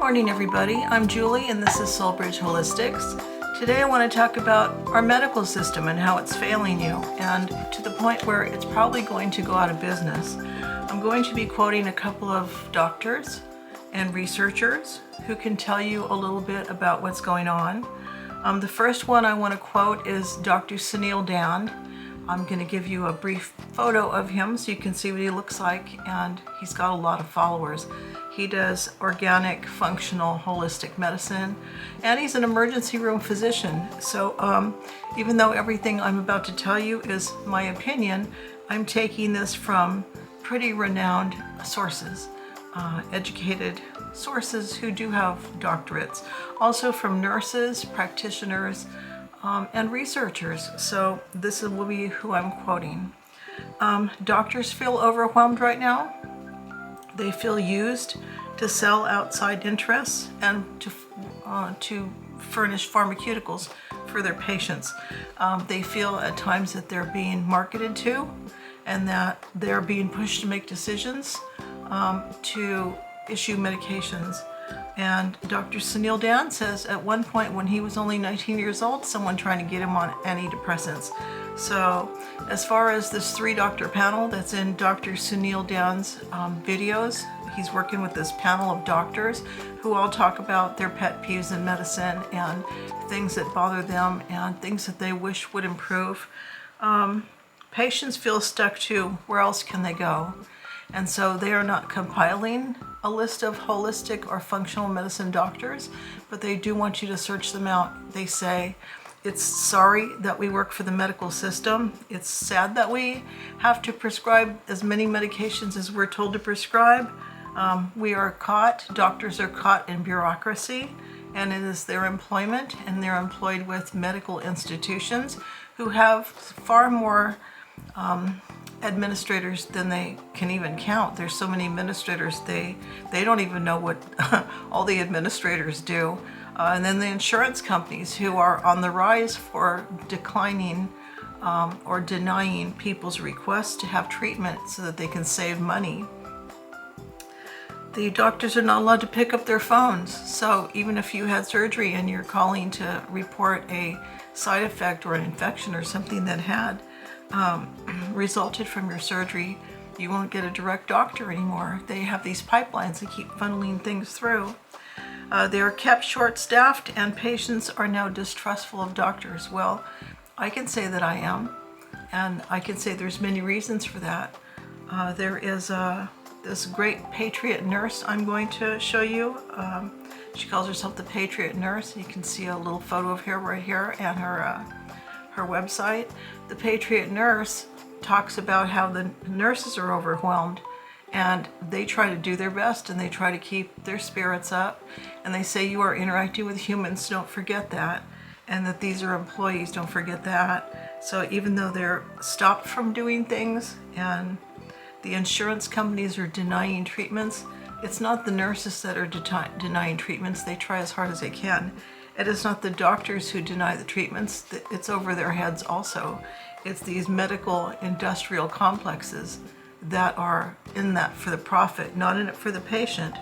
morning, everybody. I'm Julie, and this is Soulbridge Holistics. Today I want to talk about our medical system and how it's failing you, and to the point where it's probably going to go out of business. I'm going to be quoting a couple of doctors and researchers who can tell you a little bit about what's going on. The first one I want to quote is Dr. Sunil Dand. I'm going to give you a brief photo of him so you can see what he looks like, and he's got a lot of followers. He does organic, functional, holistic medicine, and he's an emergency room physician. So even though everything I'm about to tell you is my opinion, I'm taking this from pretty renowned sources, educated sources who do have doctorates, also from nurses, practitioners, and researchers. So this will be who I'm quoting. Doctors feel overwhelmed right now. They feel used to sell outside interests and to furnish pharmaceuticals for their patients. They feel at times that they're being marketed to and that they're being pushed to make decisions to issue medications. And Dr. Sunil Dand says at one point when he was only 19 years old, someone trying to get him on antidepressants. So as far as this 3-doctor panel that's in Dr. Sunil Dand's videos, he's working with this panel of doctors who all talk about their pet peeves in medicine and things that bother them and things that they wish would improve. Patients feel stuck too. Where else can they go? And so they are not compiling a list of holistic or functional medicine doctors, but they do want you to search them out. They say, it's sorry that we work for the medical system. It's sad that we have to prescribe as many medications as we're told to prescribe. We are caught, doctors are caught in bureaucracy, and it is their employment, and they're employed with medical institutions who have far more administrators than they can even count. There's so many administrators, they don't even know what all the administrators do. And then the insurance companies who are on the rise for declining or denying people's requests to have treatment so that they can save money. The doctors are not allowed to pick up their phones. So even if you had surgery and you're calling to report a side effect or an infection or something that had resulted from your surgery, you won't get a direct doctor anymore. They have these pipelines that keep funneling things through. They are kept short-staffed, and patients are now distrustful of doctors. Well, I can say that I am, and I can say there's many reasons for that. There is this great patriot nurse I'm going to show you. She calls herself the Patriot Nurse. You can see a little photo of her right here and her website. The Patriot Nurse talks about how the nurses are overwhelmed, and they try to do their best and they try to keep their spirits up, and they say you are interacting with humans, don't forget that, and that these are employees, don't forget that. So even though they're stopped from doing things and the insurance companies are denying treatments, it's not the nurses that are denying treatments. They try as hard as they can. It is not the doctors who deny the treatments. It's over their heads also. It's these medical industrial complexes that are in that for the profit, not in it for the patient.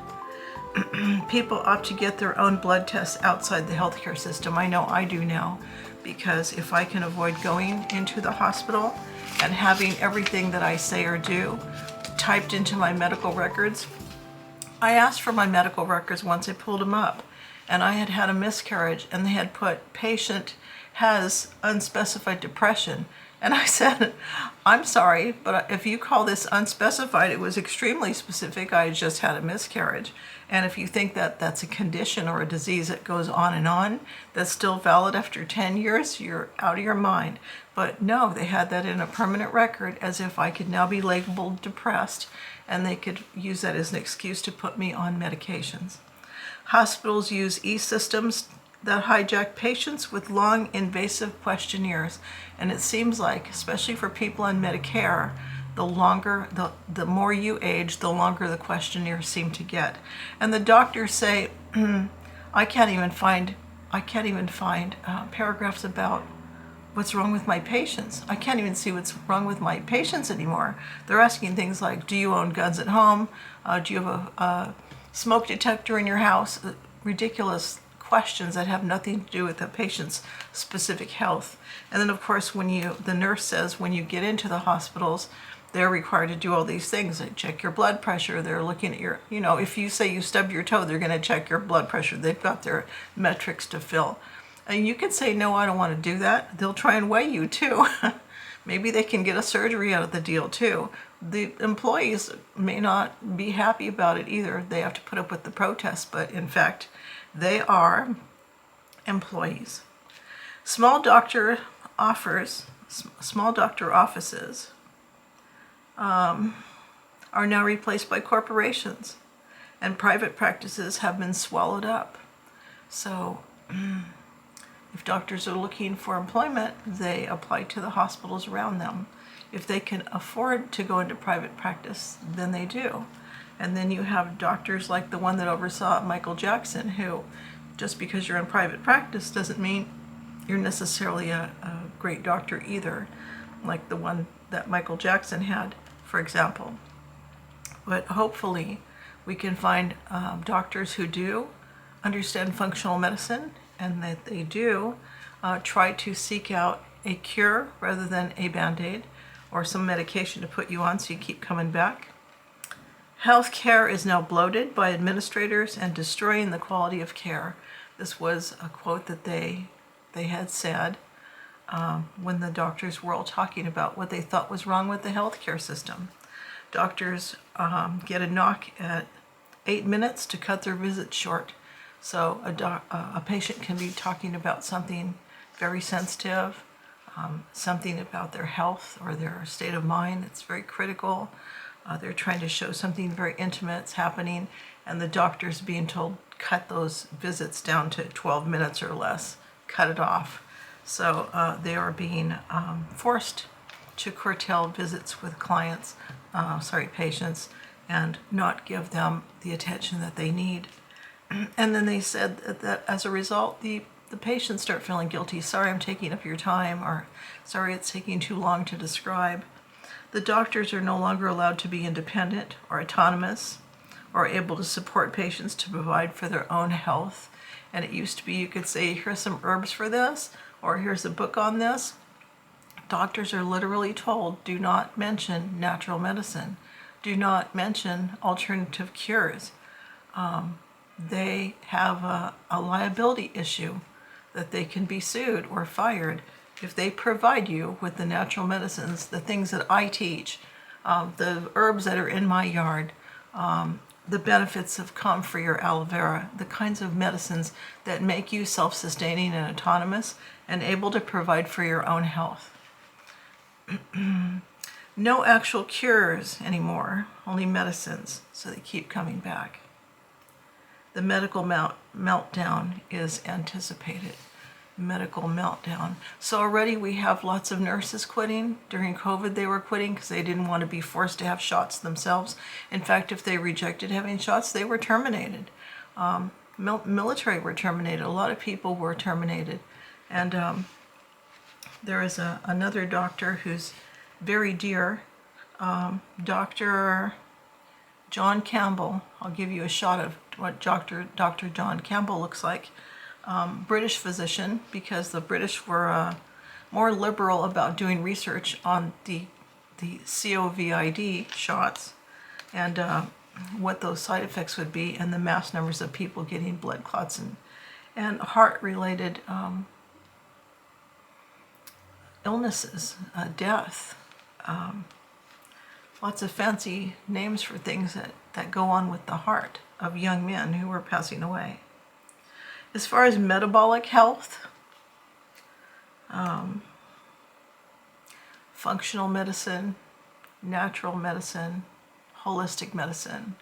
People opt to get their own blood tests outside the healthcare system. I know I do now, because if I can avoid going into the hospital and having everything that I say or do typed into my medical records. I asked for my medical records once. I pulled them up, and I had had a miscarriage, and they had put patient has unspecified depression. And I said, I'm sorry, but if you call this unspecified, it was extremely specific. I had just had a miscarriage. And if you think that that's a condition or a disease that goes on, that's still valid after 10 years, you're out of your mind. But no, they had that in a permanent record as if I could now be labeled depressed, and they could use that as an excuse to put me on medications. Hospitals use e-systems that hijack patients with long, invasive questionnaires. And it seems like, especially for people on Medicare, the more you age, the longer the questionnaires seem to get. And the doctors say, I can't even find paragraphs about what's wrong with my patients. I can't even see what's wrong with my patients anymore. They're asking things like, do you own guns at home? Do you have smoke detector in your house, ridiculous questions that have nothing to do with the patient's specific health. And then of course the nurse says when you get into the hospitals, they're required to do all these things. They check your blood pressure. They're looking at your, if you say you stub your toe, they're going to check your blood pressure. They've got their metrics to fill. And you can say, no, I don't want to do that. They'll try and weigh you too. Maybe they can get a surgery out of the deal too. The employees may not be happy about it either. They have to put up with the protests, but in fact, they are employees. Small doctor offices are now replaced by corporations, and private practices have been swallowed up. So if doctors are looking for employment, they apply to the hospitals around them. If they can afford to go into private practice, then they do. And then you have doctors like the one that oversaw Michael Jackson, who just because you're in private practice doesn't mean you're necessarily a great doctor either, like the one that Michael Jackson had, for example. But hopefully we can find doctors who do understand functional medicine, and that they do try to seek out a cure rather than a Band-Aid or some medication to put you on so you keep coming back. Healthcare is now bloated by administrators and destroying the quality of care. This was a quote that they had said when the doctors were all talking about what they thought was wrong with the healthcare system. Doctors get a knock at 8 minutes to cut their visit short. So a patient can be talking about something very sensitive, something about their health or their state of mind. It's very critical. They're trying to show something very intimate happening, and the doctor's being told, cut those visits down to 12 minutes or less, cut it off. So they are being forced to curtail visits with patients, and not give them the attention that they need. And then they said that as a result, the patients start feeling guilty. Sorry, I'm taking up your time, or sorry, it's taking too long to describe. The doctors are no longer allowed to be independent or autonomous or able to support patients to provide for their own health. And it used to be you could say, here's some herbs for this, or here's a book on this. Doctors are literally told, do not mention natural medicine. Do not mention alternative cures. They have a liability issue that they can be sued or fired if they provide you with the natural medicines, the things that I teach, the herbs that are in my yard, the benefits of comfrey or aloe vera, the kinds of medicines that make you self-sustaining and autonomous and able to provide for your own health. No actual cures anymore, only medicines, so they keep coming back. The medical meltdown is anticipated. Medical meltdown. So already we have lots of nurses quitting. During COVID they were quitting because they didn't want to be forced to have shots themselves. In fact, if they rejected having shots, they were terminated. Military were terminated. A lot of people were terminated. And there is another doctor who's very dear, Dr. John Campbell. I'll give you a shot of what Dr. John Campbell looks like. British physician, because the British were more liberal about doing research on the COVID shots and what those side effects would be, and the mass numbers of people getting blood clots and heart-related illnesses, death. Lots of fancy names for things that go on with the heart of young men who were passing away. As far as metabolic health, functional medicine, natural medicine, holistic medicine,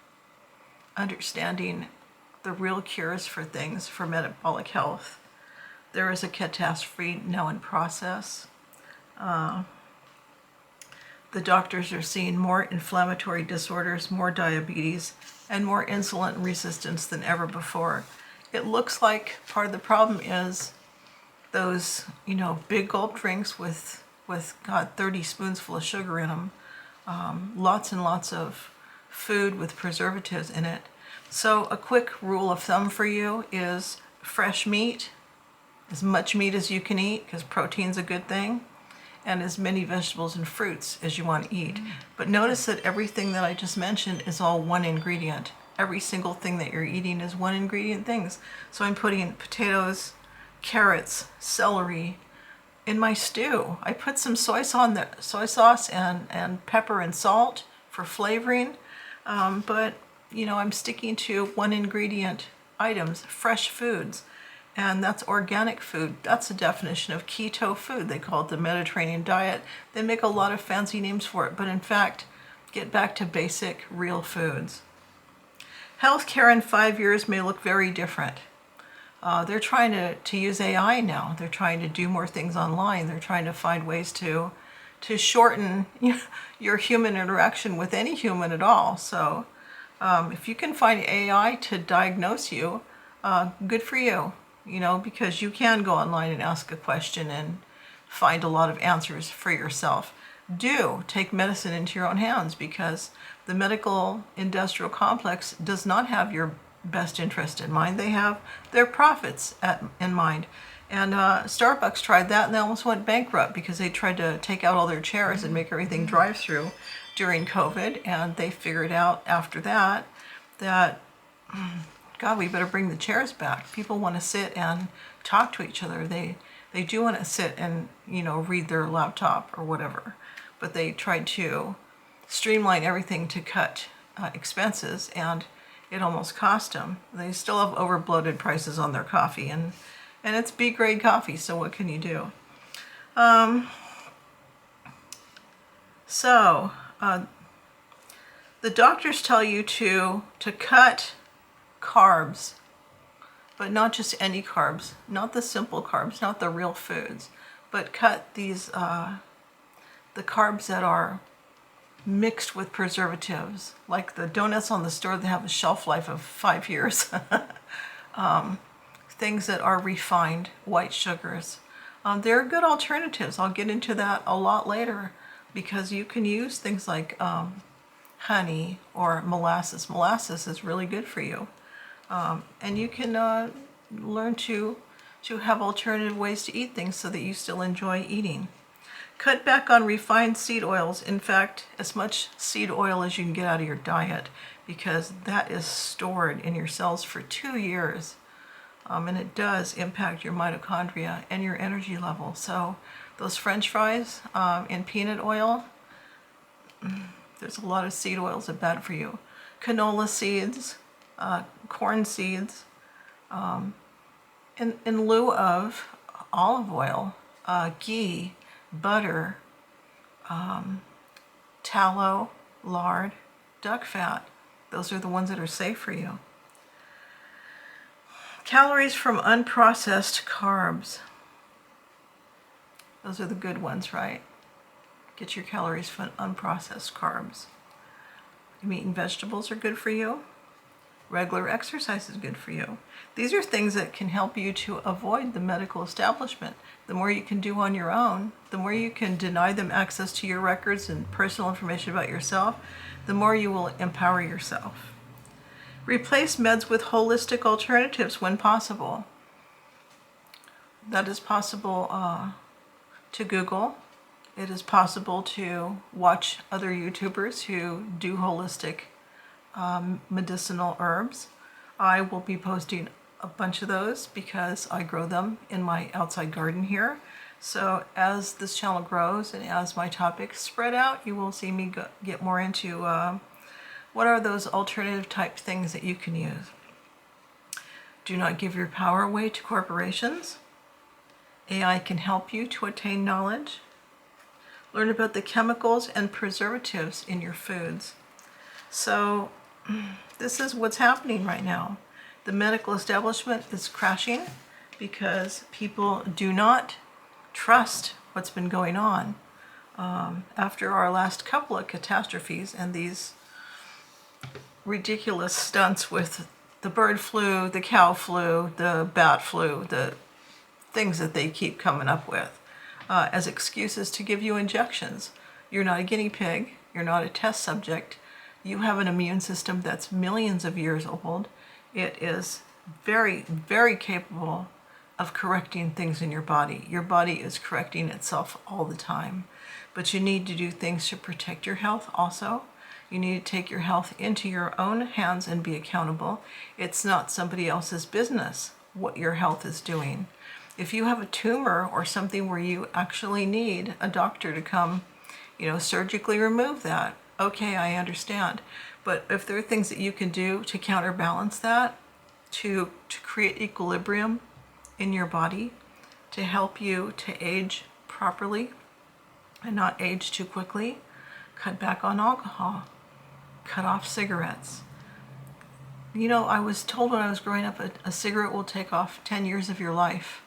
understanding the real cures for things for metabolic health. There is a catastrophe now in process. The doctors are seeing more inflammatory disorders, more diabetes, and more insulin resistance than ever before. It looks like part of the problem is those, big gulp drinks with 30 spoonsful of sugar in them, lots and lots of food with preservatives in it. So a quick rule of thumb for you is fresh meat, as much meat as you can eat, because protein's a good thing, and as many vegetables and fruits as you want to eat. But notice that everything that I just mentioned is all one ingredient. Every single thing that you're eating is one ingredient things. So I'm putting potatoes, carrots, celery in my stew. I put some soy sauce and pepper and salt for flavoring. But I'm sticking to one ingredient items, fresh foods. And that's organic food. That's the definition of keto food. They call it the Mediterranean diet. They make a lot of fancy names for it, but in fact, get back to basic, real foods. Healthcare in 5 years may look very different. They're trying to use AI now. They're trying to do more things online. They're trying to find ways to shorten your human interaction with any human at all. So if you can find AI to diagnose you, good for you. Because you can go online and ask a question and find a lot of answers for yourself. Do take medicine into your own hands, because the medical industrial complex does not have your best interest in mind. They have their profits in mind. And Starbucks tried that, and they almost went bankrupt because they tried to take out all their chairs and make everything drive-through during COVID. And they figured out after that, God, we better bring the chairs back. People want to sit and talk to each other. They do want to sit and, read their laptop or whatever. But they tried to streamline everything to cut expenses, and it almost cost them. They still have over-bloated prices on their coffee, and it's B-grade coffee, so what can you do? The doctors tell you to cut carbs, but not just any carbs, not the simple carbs, not the real foods, but cut these the carbs that are mixed with preservatives, like the donuts on the store that have a shelf life of 5 years. Things that are refined, white sugars. They're good alternatives. I'll get into that a lot later, because you can use things like honey or molasses. Molasses is really good for you. And you can learn to have alternative ways to eat things so that you still enjoy eating. Cut back on refined seed oils. In fact, as much seed oil as you can get out of your diet, because that is stored in your cells for 2 years. And it does impact your mitochondria and your energy level. So those French fries in peanut oil, there's a lot of seed oils that are bad for you. Canola seeds, corn seeds, in lieu of olive oil, ghee, butter, tallow, lard, duck fat. Those are the ones that are safe for you. Calories from unprocessed carbs. Those are the good ones, right? Get your calories from unprocessed carbs. Meat and vegetables are good for you. Regular exercise is good for you. These are things that can help you to avoid the medical establishment. The more you can do on your own, the more you can deny them access to your records and personal information about yourself, the more you will empower yourself. Replace meds with holistic alternatives when possible. That is possible to Google. It is possible to watch other YouTubers who do holistic medicinal herbs. I will be posting a bunch of those because I grow them in my outside garden here. So as this channel grows and as my topics spread out, you will see me get more into what are those alternative type things that you can use. Do not give your power away to corporations. AI can help you to attain knowledge. Learn about the chemicals and preservatives in your foods. So this is what's happening right now. The medical establishment is crashing because people do not trust what's been going on. After our last couple of catastrophes and these ridiculous stunts with the bird flu, the cow flu, the bat flu, the things that they keep coming up with as excuses to give you injections. You're not a guinea pig. You're not a test subject. You have an immune system that's millions of years old. It is very, very capable of correcting things in your body. Your body is correcting itself all the time. But you need to do things to protect your health also. You need to take your health into your own hands and be accountable. It's not somebody else's business what your health is doing. If you have a tumor or something where you actually need a doctor to come, surgically remove that, okay, I understand. But if there are things that you can do to counterbalance that, to create equilibrium in your body, to help you to age properly and not age too quickly, cut back on alcohol, cut off cigarettes. I was told when I was growing up a cigarette will take off 10 years of your life.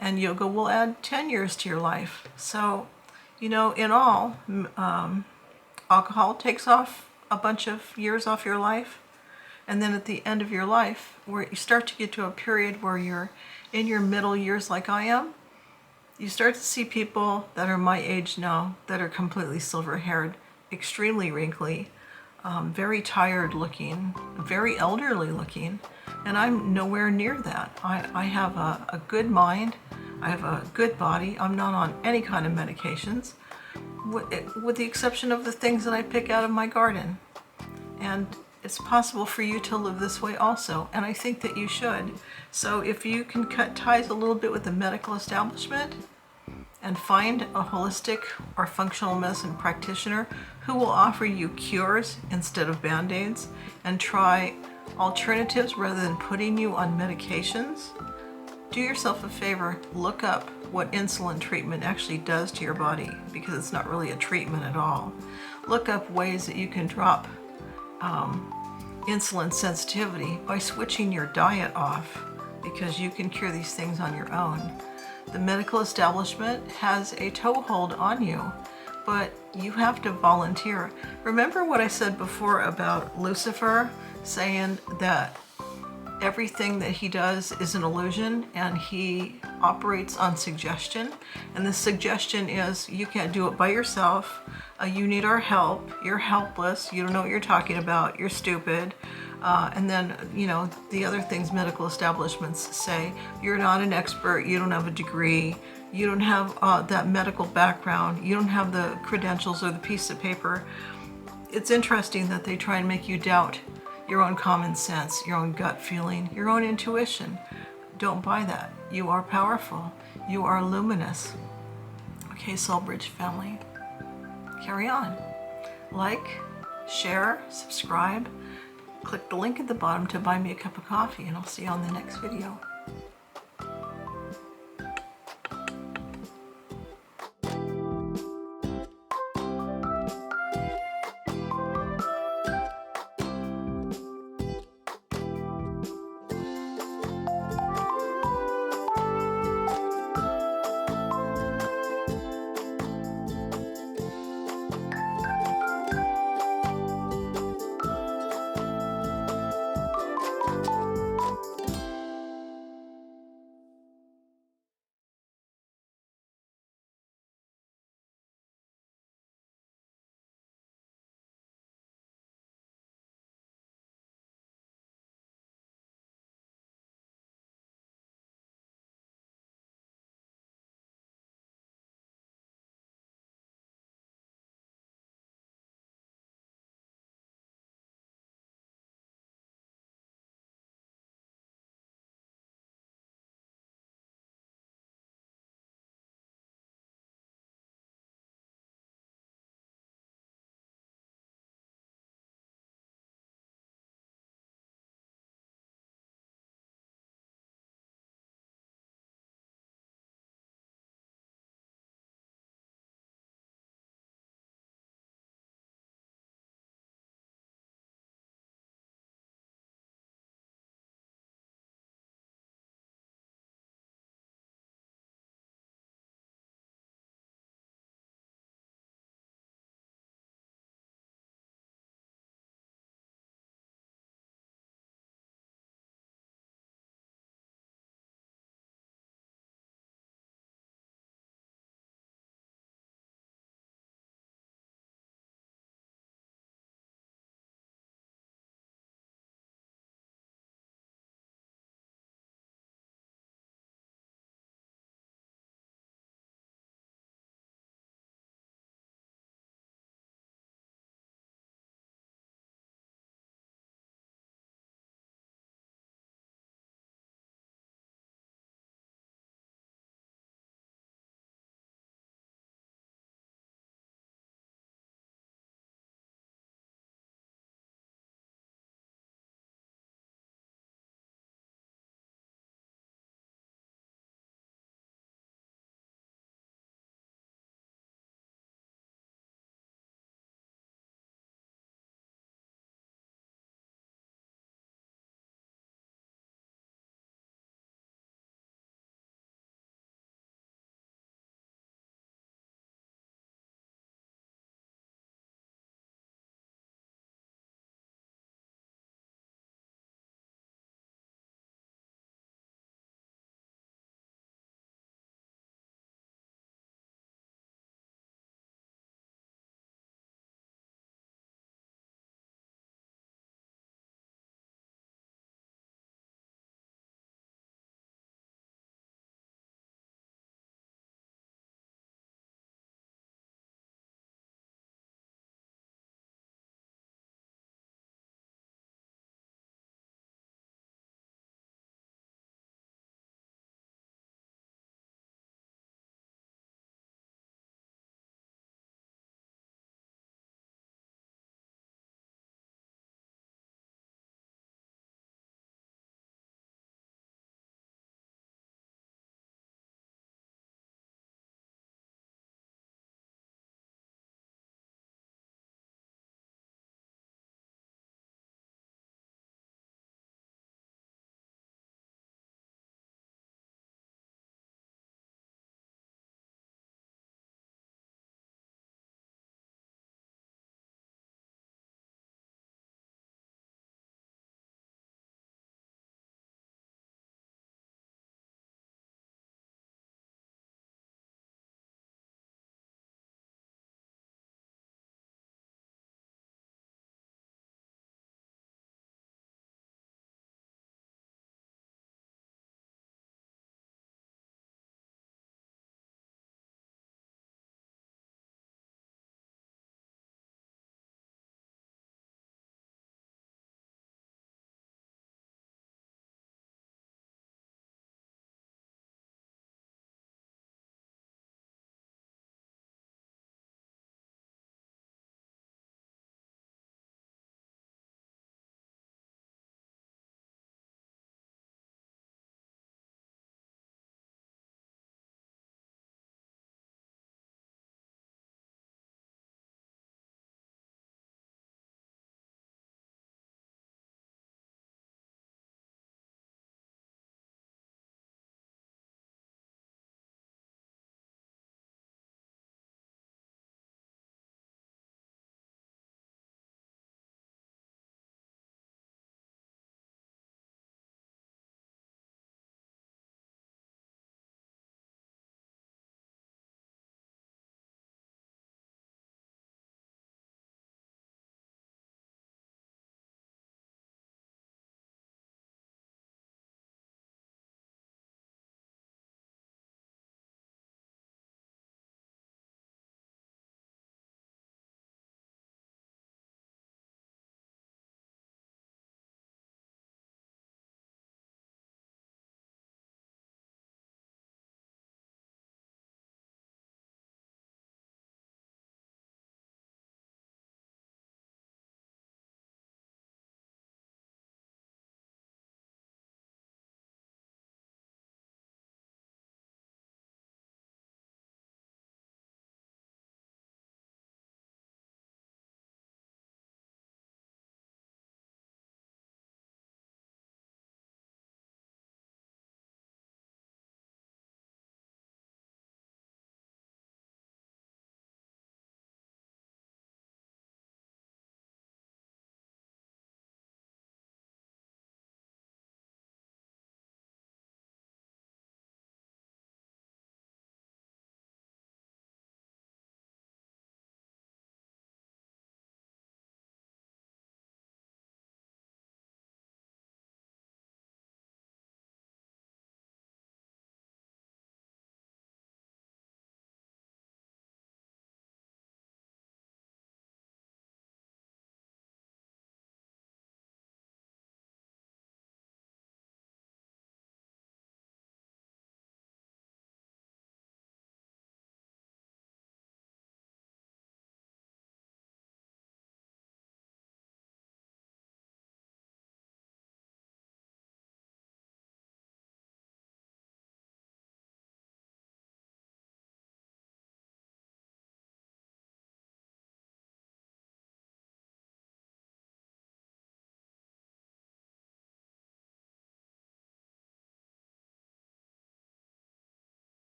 And yoga will add 10 years to your life. So, in all, alcohol takes off a bunch of years off your life. And then at the end of your life, where you start to get to a period where you're in your middle years like I am, you start to see people that are my age now that are completely silver-haired, extremely wrinkly, very tired looking, very elderly looking, and I'm nowhere near that. I have a good mind, I have a good body, I'm not on any kind of medications, with the exception of the things that I pick out of my garden. And it's possible for you to live this way also, and I think that you should. So if you can cut ties a little bit with the medical establishment, and find a holistic or functional medicine practitioner who will offer you cures instead of band-aids, and try alternatives rather than putting you on medications, do yourself a favor, look up what insulin treatment actually does to your body, because it's not really a treatment at all. Look up ways that you can drop insulin sensitivity by switching your diet off, because you can cure these things on your own. The medical establishment has a toehold on you, but you have to volunteer. Remember what I said before about Lucifer saying that everything that he does is an illusion and he operates on suggestion? And the suggestion is you can't do it by yourself. You need our help. You're helpless. You don't know what you're talking about. You're stupid. And then, the other things medical establishments say, you're not an expert, you don't have a degree, you don't have that medical background, you don't have the credentials or the piece of paper. It's interesting that they try and make you doubt your own common sense, your own gut feeling, your own intuition. Don't buy that. You are powerful. You are luminous. Okay, Soulbridge family, carry on. Like, share, subscribe. Click the link at the bottom to buy me a cup of coffee, and I'll see you on the next video.